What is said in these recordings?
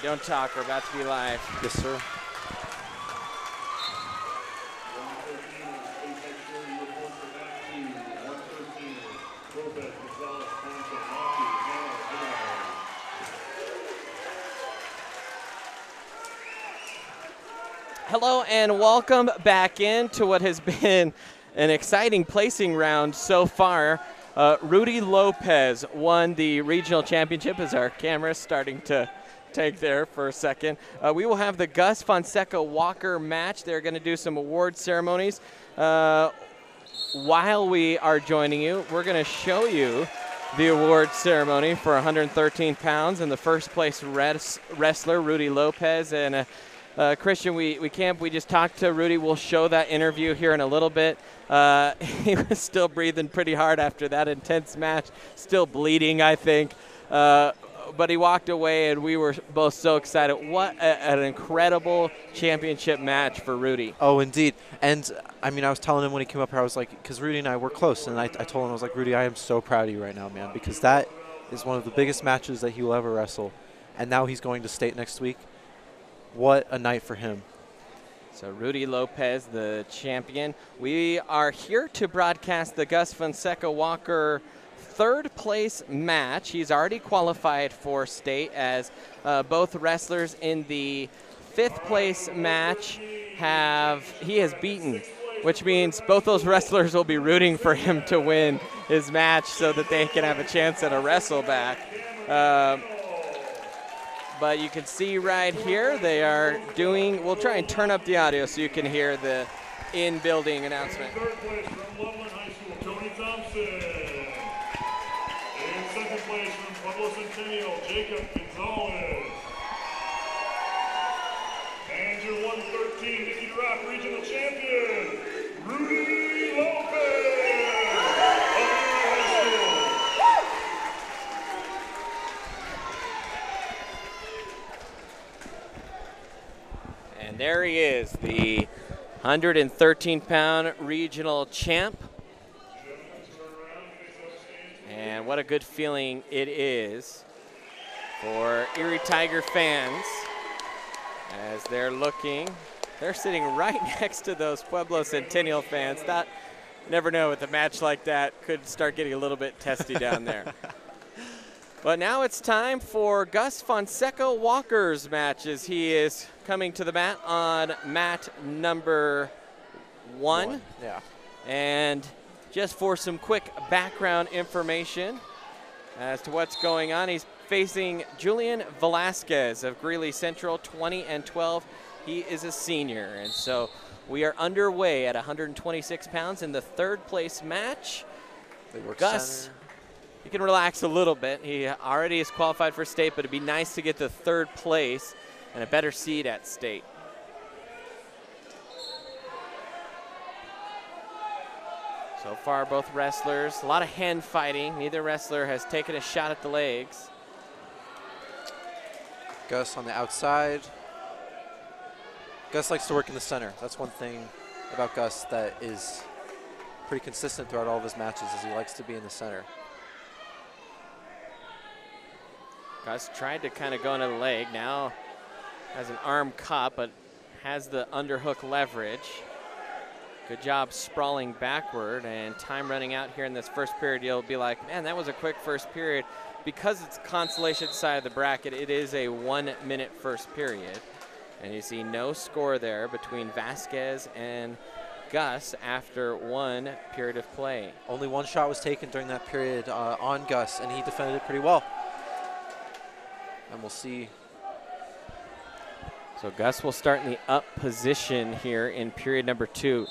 Don't talk. We're about to be live. Yes, sir. Hello and welcome back into what has been an exciting placing round so far. Rudy Lopez won the regional championship as our camera's starting to take there for a second. We will have the Gus Fonseca Walker match. They're going to do some award ceremonies. While we are joining you, we're going to show you the award ceremony for 113 pounds and the first place wrestler, Rudy Lopez. And Christian, we just talked to Rudy. We'll show that interview here in a little bit. He was still breathing pretty hard after that intense match, still bleeding, I think. But he walked away, and we were both so excited. What an incredible championship match for Rudy. Oh, indeed. And, I mean, I was telling him when he came up here, I was like, because Rudy and I were close, and I told him, I was like, Rudy, I am so proud of you right now, man, because that is one of the biggest matches that he will ever wrestle. And now he's going to state next week. What a night for him. So Rudy Lopez, the champion. We are here to broadcast the Gus Fonseca Walker third place match. He's already qualified for state, as both wrestlers in the fifth place match he has beaten, which means both those wrestlers will be rooting for him to win his match so that they can have a chance at a wrestle back. But you can see right here they are doing, we'll try and turn up the audio so you can hear the in-building announcement. Third place from Loveland High School, Tony Thompson. In second place from Pueblo Centennial, Jacob Gonzalez. And your 113 Nicky Rock Regional Champion, Rudy Lopez. And there he is, the 113-pound regional champ. And what a good feeling it is for Erie Tiger fans as they're looking. They're sitting right next to those Pueblo Centennial fans. Never know, with a match like that, could start getting a little bit testy down there. But now it's time for Gus Fonseca Walker's matches. He is coming to the mat on mat number one. Yeah. And just for some quick background information as to what's going on, he's facing Julian Velasquez of Greeley Central, 20-12. He is a senior. And so we are underway at 126 pounds in the third place match. They work Gus, center. you can relax a little bit. He already is qualified for state, but it'd be nice to get to third place and a better seed at state. So far, both wrestlers, a lot of hand fighting. Neither wrestler has taken a shot at the legs. Gus on the outside. Gus likes to work in the center. That's one thing about Gus that is pretty consistent throughout all of his matches, is he likes to be in the center. Gus tried to kind of go into the leg. Now has an arm caught, but has the underhook leverage. Good job sprawling backward, and time running out here in this first period. You'll be like, man, that was a quick first period. Because it's consolation side of the bracket, it is a 1 minute first period. And you see no score there between Vasquez and Gus after one period of play. Only one shot was taken during that period on Gus, and he defended it pretty well. And we'll see. So Gus will start in the up position here in period number 2.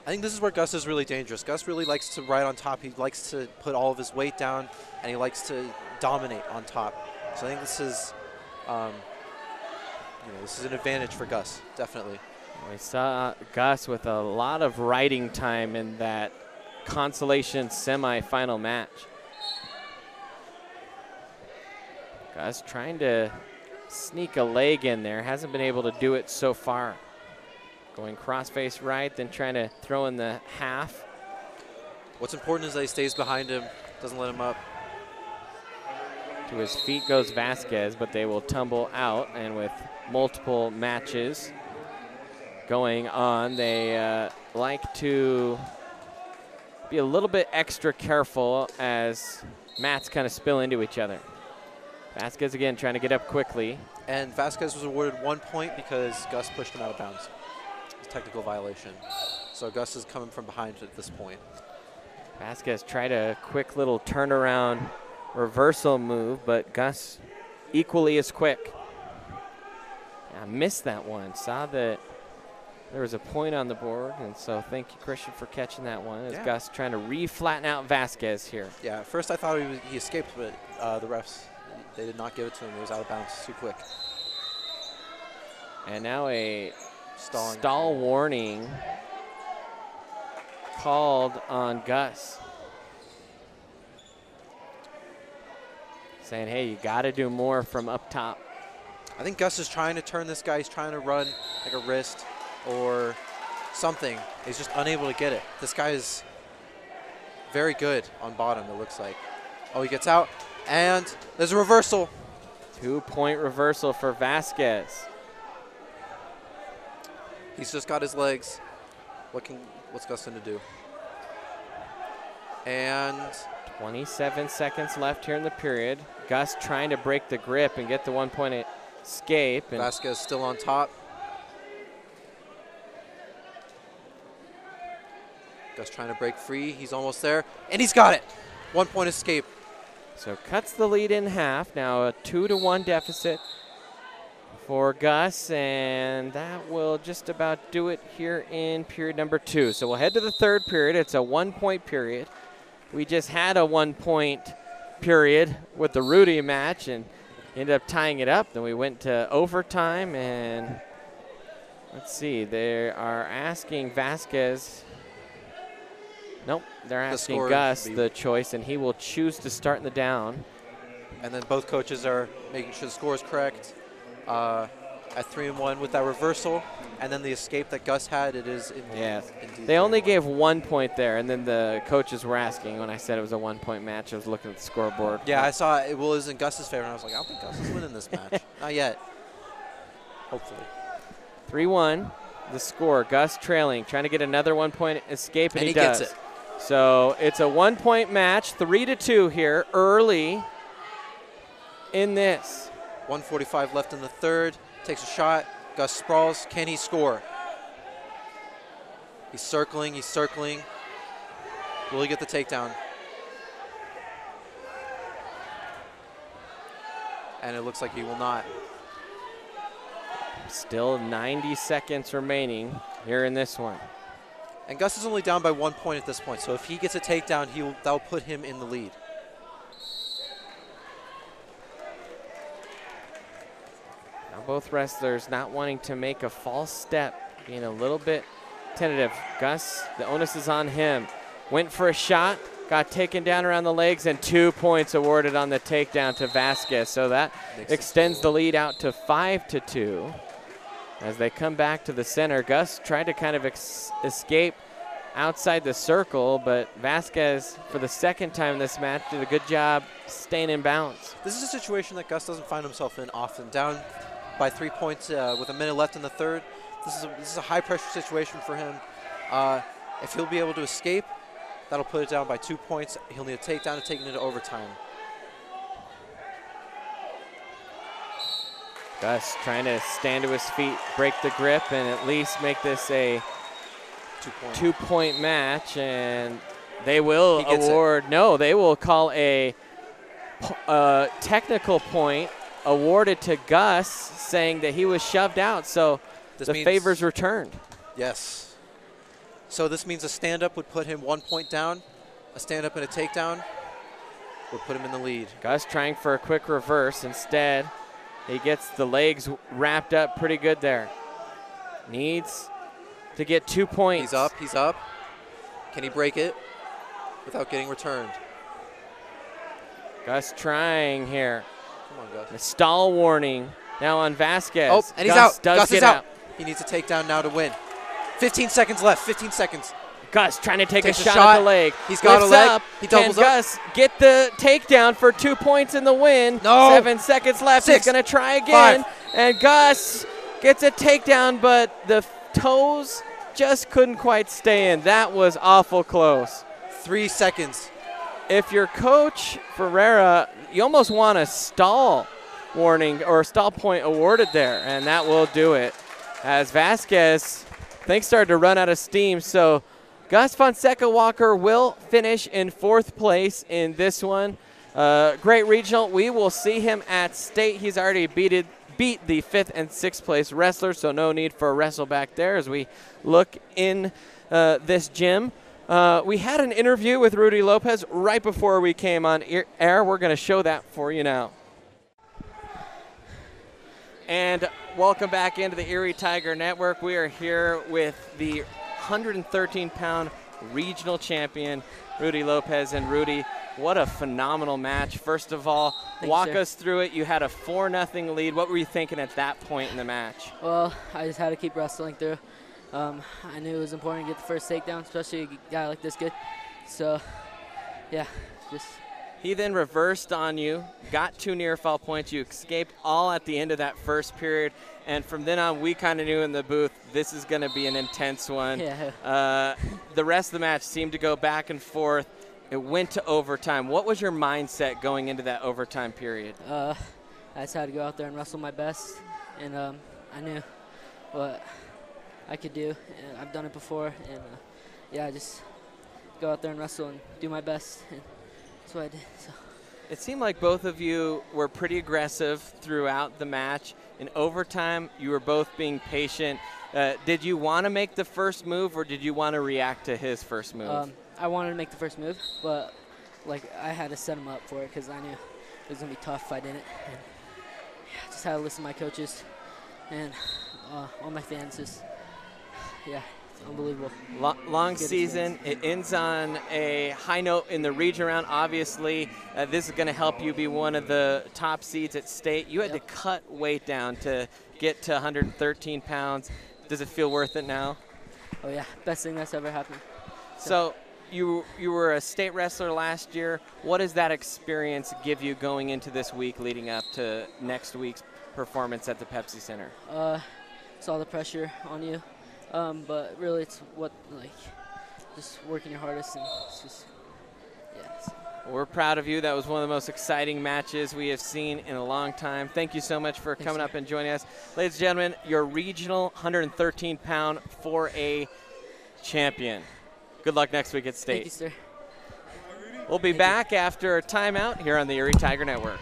I think this is where Gus is really dangerous. Gus really likes to ride on top. He likes to put all of his weight down, and he likes to dominate on top. So I think this is, this is an advantage for Gus, definitely. We saw Gus with a lot of riding time in that consolation semifinal match. Gus trying to sneak a leg in there, hasn't been able to do it so far. Going cross-face right, then trying to throw in the half. What's important is that he stays behind him, doesn't let him up. To his feet goes Vasquez, but they will tumble out, and with multiple matches going on, they like to be a little bit extra careful as mats kind of spill into each other. Vasquez again trying to get up quickly. And Vasquez was awarded 1 point because Gus pushed him out of bounds. It's a technical violation. So Gus is coming from behind at this point. Vasquez tried a quick little turnaround reversal move, but Gus equally as quick. I missed that one. Saw that there was a point on the board, and so thank you, Christian, for catching that one. As Gus trying to re-flatten out Vasquez here. Yeah, at first I thought he escaped, but the refs, they did not give it to him. It was out of bounds too quick. And now a stall warning called on Gus. Saying, hey, you got to do more from up top. I think Gus is trying to turn this guy. He's trying to run like a wrist or something. He's just unable to get it. This guy is very good on bottom, it looks like. Oh, he gets out, and there's a reversal. 2-point reversal for Vasquez. He's just got his legs. What's Gus going to do? And 27 seconds left here in the period. Gus trying to break the grip and get the 1-point escape. And Vasquez still on top. Gus trying to break free. He's almost there, and he's got it. 1-point escape. So cuts the lead in half. Now a 2-1 deficit for Gus, and that will just about do it here in period number 2. So we'll head to the third period. It's a 1-point period. We just had a 1-point period with the Rudy match and ended up tying it up. Then we went to overtime, and let's see, they are asking Vasquez. Nope, they're asking Gus the choice, and he will choose to start in the down. And then both coaches are making sure the score is correct. At 3-1 with that reversal, and then the escape that Gus had, it is indeed. They only gave 1 point there, and then the coaches were asking when I said it was a 1-point match. I was looking at the scoreboard. Yeah, I saw it was in Gus's favor, and I was like, I don't think Gus is winning this match. Not yet. Hopefully. 3-1, the score. Gus trailing, trying to get another 1-point escape, and he gets does. it. So it's a 1-point match, 3-2 here, early in this. 1:45 left in the third. Takes a shot. Gus sprawls. Can he score? He's circling. He's circling. Will he get the takedown? And it looks like he will not. Still 90 seconds remaining here in this one. And Gus is only down by 1 point at this point. So if he gets a takedown, that'll put him in the lead. Both wrestlers not wanting to make a false step, being a little bit tentative. Gus, the onus is on him. Went for a shot, got taken down around the legs, and 2 points awarded on the takedown to Vasquez. So that extends the lead out to 5-2. As they come back to the center, Gus tried to kind of escape outside the circle, but Vasquez, for the second time in this match, did a good job staying in bounds. This is a situation that Gus doesn't find himself in often. Down by 3 points with a minute left in the third. This is a high-pressure situation for him. If he'll be able to escape, that'll put it down by 2 points. He'll need a takedown to take it into overtime. Gus trying to stand to his feet, break the grip, and at least make this a 2-point match. And they will award, no, they will call a technical point awarded to Gus, saying that he was shoved out, so the favor's returned. Yes. So this means a stand-up would put him 1 point down. A stand-up and a takedown would put him in the lead. Gus trying for a quick reverse. Instead, he gets the legs wrapped up pretty good there. Needs to get 2 points. He's up, he's up. Can he break it without getting returned? Gus trying here. Come on, Gus. A stall warning now on Vasquez. Oh, and he's Gus out. Does Gus get is out. He needs a takedown now to win. 15 seconds left, 15 seconds. Gus trying to take a Takes a shot shot. at the leg. He's got a Lifts leg. Up. He Can doubles up. Gus get the takedown for 2 points in the win? No. 7 seconds left. 6, He's going to try again. 5. And Gus gets a takedown, but the toes just couldn't quite stay in. That was awful close. 3 seconds. If you're Coach Ferreira, you almost want a stall warning or stall point awarded there, and that will do it. As Vasquez, things started to run out of steam, so Gus Fonseca Walker will finish in 4th place in this one. Great regional. We will see him at state. He's already beat the 5th and 6th place wrestlers, so no need for a wrestle back there as we look in this gym. We had an interview with Rudy Lopez right before we came on air. We're going to show that for you now. And welcome back into the Erie Tiger Network. We are here with the 113-pound regional champion, Rudy Lopez. And Rudy, what a phenomenal match. First of all, walk us through it. You had a 4-0 lead. What were you thinking at that point in the match? Well, I just had to keep wrestling through. I knew it was important to get the first takedown, especially a guy like this good. So, yeah, just. He then reversed on you, got 2 near fall points. You escaped all at the end of that first period. And from then on, we kind of knew in the booth this is going to be an intense one. Yeah. The rest of the match seemed to go back and forth. It went to overtime. What was your mindset going into that overtime period? I just had to go out there and wrestle my best. And I knew what I could do. And I've done it before. And, yeah, just go out there and wrestle and do my best. And that's what I did. So. It seemed like both of you were pretty aggressive throughout the match. In overtime, you were both being patient. Did you want to make the first move, or did you want to react to his first move? I wanted to make the first move, but like I had to set him up for it because I knew it was going to be tough if I didn't. And, yeah, just had to listen to my coaches and all my fans. Just, yeah. Unbelievable. Long season. It ends on a high note in the region round. Obviously, this is going to help you be one of the top seeds at state. You had to cut weight down to get to 113 pounds. Does it feel worth it now? Oh, yeah. Best thing that's ever happened. So you were a state wrestler last year. What does that experience give you going into this week leading up to next week's performance at the Pepsi Center? It's all the pressure on you. But really, it's just working your hardest, and it's just, yeah. So. We're proud of you. That was one of the most exciting matches we have seen in a long time. Thank you so much for coming up and joining us. Ladies and gentlemen, your regional 113-pound 4A champion. Good luck next week at state. Thank you, sir. We'll be back after a timeout here on the Erie Tiger Network.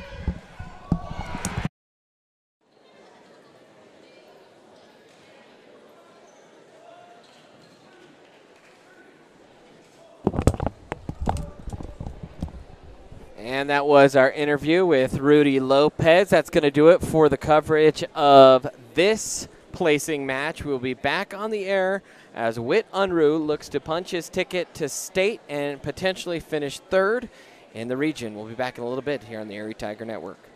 And that was our interview with Rudy Lopez. That's going to do it for the coverage of this placing match. We'll be back on the air as Whit Unruh looks to punch his ticket to state and potentially finish 3rd in the region. We'll be back in a little bit here on the Erie Tiger Network.